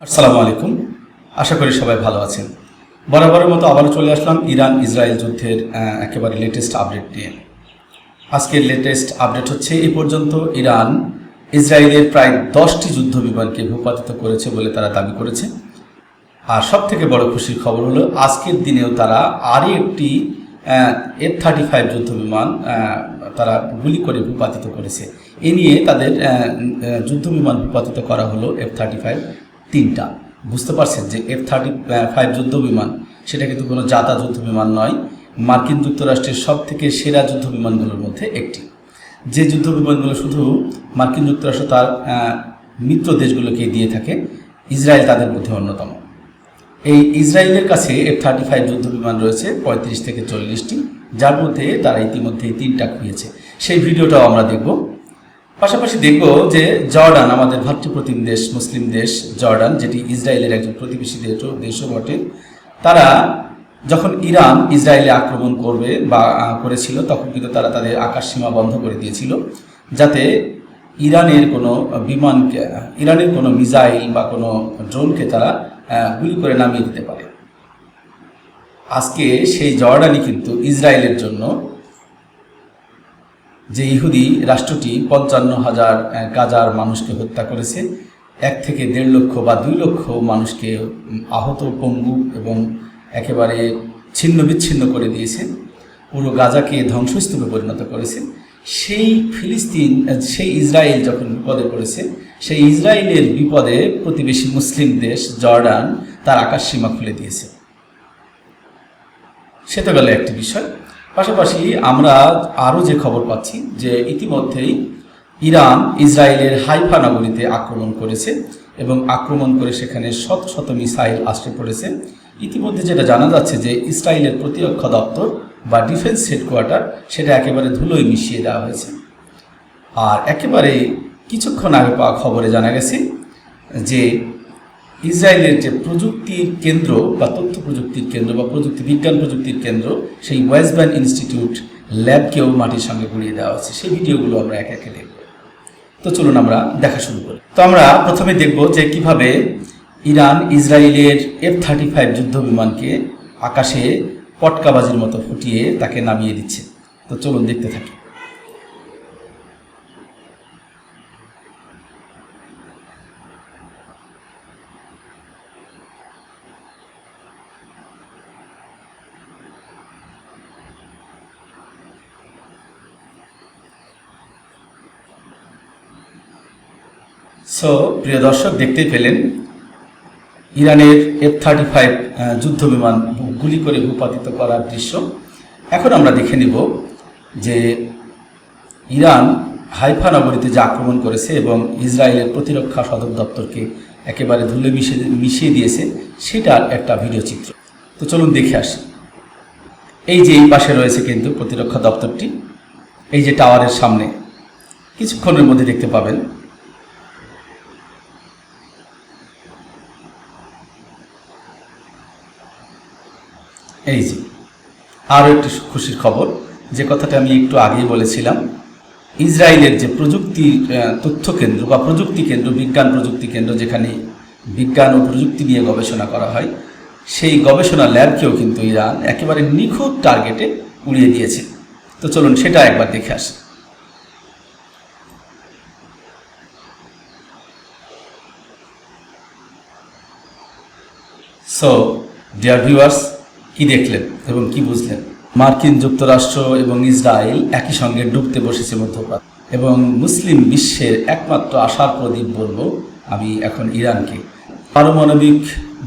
আসসালামু আলাইকুম। আশা করি সবাই ভালো আছেন। বরাবরের মতো আবারও চলে আসলাম ইরান ইসরায়েল যুদ্ধের একেবারে লেটেস্ট আপডেট নিয়ে। আজকের লেটেস্ট আপডেট হচ্ছে এই পর্যন্ত ইরান ইসরায়েলের প্রায় 10টি যুদ্ধ বিমানকে ভূপাতিত করেছে বলে তারা দাবি করেছে। আর সব থেকে বড় খুশির খবর হলো আজকের দিনেও তারা আরও একটি F-35 যুদ্ধ বিমান তারা গুলি করে ভূপাতিত করেছে। এ নিয়ে তাদের যুদ্ধ বিমান ভূপাতিত করা হলো F-35 3টা। বুঝতে পারছেন যে F-35 যুদ্ধ বিমান সেটা কিন্তু কোনো জাতা যুদ্ধ বিমান নয়, মার্কিন যুক্তরাষ্ট্রের সব থেকে সেরা যুদ্ধ বিমানগুলোর মধ্যে একটি। যে যুদ্ধ বিমানগুলো শুধু মার্কিন যুক্তরাষ্ট্র তার মিত্র দেশগুলোকে দিয়ে থাকে, ইসরায়েল তাদের মধ্যে অন্যতম। এই ইসরায়েলের কাছে F-35 যুদ্ধ বিমান রয়েছে 35 থেকে 40টি, যার মধ্যে তারা ইতিমধ্যেই 3টা খুঁজেছে। সেই ভিডিওটাও আমরা দেখব। পাশাপাশি দেখব যে জর্ডান, আমাদের ভাতৃপ্রতিম দেশ, মুসলিম দেশ জর্ডান, যেটি ইসরায়েলের একজন প্রতিবেশী দেশও বটে, তারা যখন ইরান ইসরায়েলে আক্রমণ করবে বা করেছিল তখন কিন্তু তারা তাদের আকাশসীমা বন্ধ করে দিয়েছিল, যাতে ইরানের কোনো মিসাইল বা কোনো ড্রোনকে তারা গুলি করে নামিয়ে দিতে পারে। আজকে সেই জর্ডানই কিন্তু ইসরায়েলের জন্য, যে ইহুদি রাষ্ট্রটি 55,000 গাজার মানুষকে হত্যা করেছে, 1 থেকে 1.5 লক্ষ বা 2 লক্ষ মানুষকে আহত, পঙ্গু এবং একেবারে ছিন্ন বিচ্ছিন্ন করে দিয়েছে, পুরো গাজাকে ধ্বংসস্তূপে পরিণত করেছে। সেই ইসরায়েল যখন বিপদে পড়েছে, সেই ইসরায়েলের বিপদে প্রতিবেশী মুসলিম দেশ জর্ডান তার আকাশসীমা খুলে দিয়েছে। সে তো গেল একটি বিষয়। পাশাপাশি আমরা আরও যে খবর পাচ্ছি যে ইতিমধ্যেই ইরান ইসরায়েলের হাইফা নগরীতে আক্রমণ করেছে এবং আক্রমণ করে সেখানে শত শত মিসাইল আশ্রয় পড়েছে। ইতিমধ্যে যেটা জানা যাচ্ছে যে ইসরায়েলের প্রতিরক্ষা দপ্তর বা ডিফেন্স হেডকোয়ার্টার সেটা একেবারে ধুলোয় মিশিয়ে দেওয়া হয়েছে। আর একেবারে কিছুক্ষণ আগে পাওয়া খবরে জানা গেছে যে ইসরায়েলের যে প্রযুক্তির কেন্দ্র বা তথ্য প্রযুক্তির কেন্দ্র বা বিজ্ঞান প্রযুক্তির কেন্দ্র, সেই ওয়েস্ট ব্যাংক ইনস্টিটিউট ল্যাবকেও মাটির সঙ্গে গুঁড়িয়ে দেওয়া হচ্ছে। সেই ভিডিওগুলো আমরা একে একে দেখব। তো চলুন আমরা দেখা শুরু করি। তো আমরা প্রথমে দেখব যে কিভাবে ইরান ইসরায়েলের F-35 যুদ্ধ বিমানকে আকাশে পটকাবাজির মতো ফুটিয়ে তাকে নামিয়ে দিচ্ছে। তো চলুন দেখতে থাকি। প্রিয় দর্শক, দেখতেই পেলেন ইরানের F-35 যুদ্ধ বিমান গুলি করে ভূপাতিত করার দৃশ্য। এখন আমরা দেখে নিব যে ইরান হাইফা নগরীতে যে আক্রমণ করেছে এবং ইসরায়েলের প্রতিরক্ষা সদর দপ্তরকে একেবারে ধুলে মিশিয়ে দিয়েছে, সেটার একটা ভিডিও চিত্র। তো চলুন দেখে আসি। এই যে এই পাশে রয়েছে কিন্তু প্রতিরক্ষা দপ্তরটি, এই যে টাওয়ারের সামনে কিছুক্ষণের মধ্যে দেখতে পাবেন। এই যে আরও একটি খুশির খবর, যে কথাটা আমি একটু আগেই বলেছিলাম, ইসরায়েলের যে তথ্য কেন্দ্র বা প্রযুক্তি কেন্দ্র, বিজ্ঞান প্রযুক্তি কেন্দ্র, যেখানে বিজ্ঞান ও প্রযুক্তি নিয়ে গবেষণা করা হয়, সেই গবেষণা ল্যাবকেও কিন্তু ইরান একেবারে নিখুঁত টার্গেটে উড়িয়ে দিয়েছে। তো চলুন সেটা একবার দেখে আসি। ডিয়ার ভিউয়ার্স, কি দেখলেন এবং কি বুঝলেন? মার্কিন যুক্তরাষ্ট্র এবং ইসরায়েল একই সঙ্গে ডুবতে বসেছে মধ্যপ্রাচ্য, এবং মুসলিম বিশ্বের একমাত্র আশার প্রদীপ বলবো আমি এখন ইরানকে। পারমাণবিক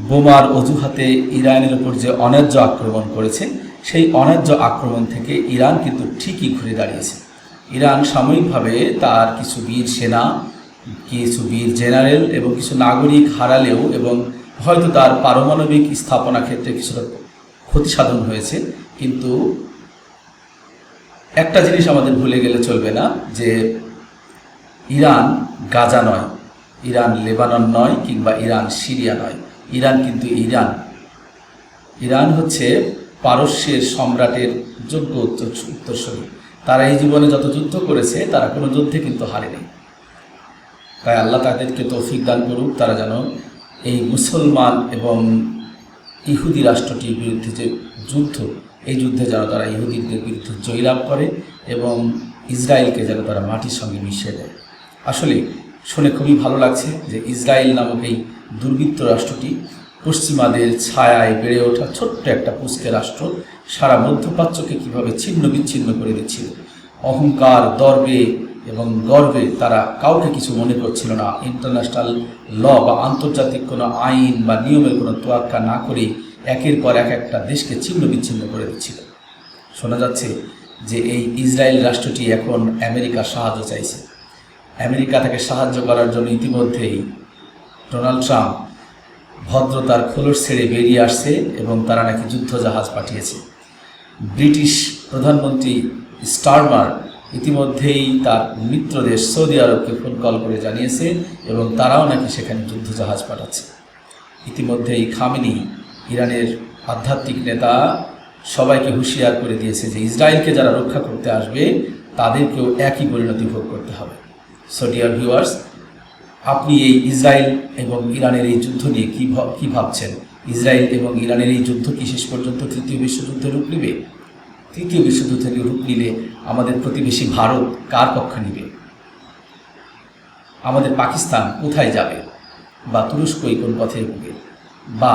বোমার অজুহাতে ইরানের উপর যে অন্যায্য আক্রমণ করেছে, সেই অন্যায্য আক্রমণ থেকে ইরান কিন্তু ঠিকই ঘুরে দাঁড়িয়েছে। ইরান সাময়িকভাবে তার কিছু বীর সেনা, কিছু বীর জেনারেল এবং কিছু নাগরিক হারালেও এবং হয়তো তার পারমাণবিক স্থাপনা ক্ষেত্রে কিছুটা ক্ষতি সাধন হয়েছে, কিন্তু একটা জিনিস আমাদের ভুলে গেলে চলবে না, যে ইরান গাজা নয়, ইরান লেবানন নয়, কিংবা ইরান সিরিয়া নয়। ইরান কিন্তু ইরান হচ্ছে পারস্যের সম্রাটের যোগ্য উত্তরসূরি। তারা এই জীবনে যত যুদ্ধ করেছে, তারা কোনো যুদ্ধে কিন্তু হারেনি। তাই আল্লাহ তাদেরকে তৌফিক দান করুক, তারা যেন এই মুসলমান এবং ইহুদি রাষ্ট্রটির বিরুদ্ধে যে যুদ্ধ, এই যুদ্ধে যেন তারা ইহুদিদের বিরুদ্ধে জয়লাভ করে এবং ইসরায়েলকে যেন তারা মাটির সঙ্গে মিশিয়ে দেয়। আসলে শুনে খুবই ভালো লাগছে যে ইসরায়েল নামক এই দুর্বৃত্ত রাষ্ট্রটি পশ্চিমাদের ছায়ায় বেড়ে ওঠা ছোট্ট একটা পুষ্কে রাষ্ট্র সারা মধ্যপ্রাচ্যকে কীভাবে ছিন্ন বিচ্ছিন্ন করে দিচ্ছিল। অহংকার, দর্বে এবং গর্বে তারা কাউকে কিছু মনে করছিল না। ইন্টারন্যাশনাল ল বা আন্তর্জাতিক কোনো আইন বা নিয়মের কোনো তোয়াক্কা না করেই একের পর একটা দেশকে ছিন্ন বিচ্ছিন্ন করে দিচ্ছিল। শোনা যাচ্ছে যে এই ইসরায়েল রাষ্ট্রটি এখন আমেরিকার সাহায্য চাইছে। আমেরিকা তাকে সাহায্য করার জন্য ইতিমধ্যেই ডোনাল্ড ট্রাম্প ভদ্রতার খোলস ছেড়ে বেরিয়ে আসছে এবং তারা নাকি যুদ্ধজাহাজ পাঠিয়েছে। ব্রিটিশ প্রধানমন্ত্রী স্টারমার ইতিমধ্যেই তার মিত্র দেশ সৌদি আরবকে ফোন কল করে জানিয়েছে এবং তারাও নাকি সেখানে যুদ্ধজাহাজ পাঠাচ্ছে। ইতিমধ্যেই খামেনি, ইরানের আধ্যাত্মিক নেতা, সবাইকে হুঁশিয়ার করে দিয়েছে যে ইসরায়েলকে যারা রক্ষা করতে আসবে তাদেরকেও একই পরিণতি ভোগ করতে হবে। সো ডিয়ার ভিউয়ার্স, আপনি এই ইসরায়েল এবং ইরানের এই যুদ্ধ নিয়ে কী ভাবছেন? ইসরায়েল এবং ইরানের এই যুদ্ধ কি শেষ পর্যন্ত তৃতীয় বিশ্বযুদ্ধের রূপ নেবে? তৃতীয় বিশ্বযুদ্ধের রূপ নিলে আমাদের প্রতিবেশী ভারত কার পক্ষ নেবে? আমাদের পাকিস্তান কোথায় যাবে? বা তুরস্কই কোন পথে এগোবে? বা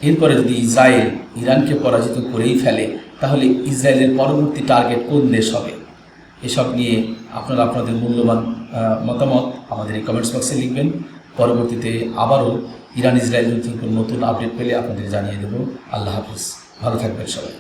এরপরে যদি ইসরায়েল ইরানকে পরাজিত করেই ফেলে তাহলে ইসরায়েলের পরবর্তী টার্গেট কোন দেশ হবে? এসব নিয়ে আপনারা আপনাদের মূল্যবান মতামত আমাদের এই কমেন্টস বক্সে লিখবেন। পরবর্তীতে আবারও ইরান ইসরায়েল যুদ্ধের নতুন আপডেট পেলে আপনাদের জানিয়ে দেব। আল্লাহ হাফিজ, ভালো থাকবেন সবাই।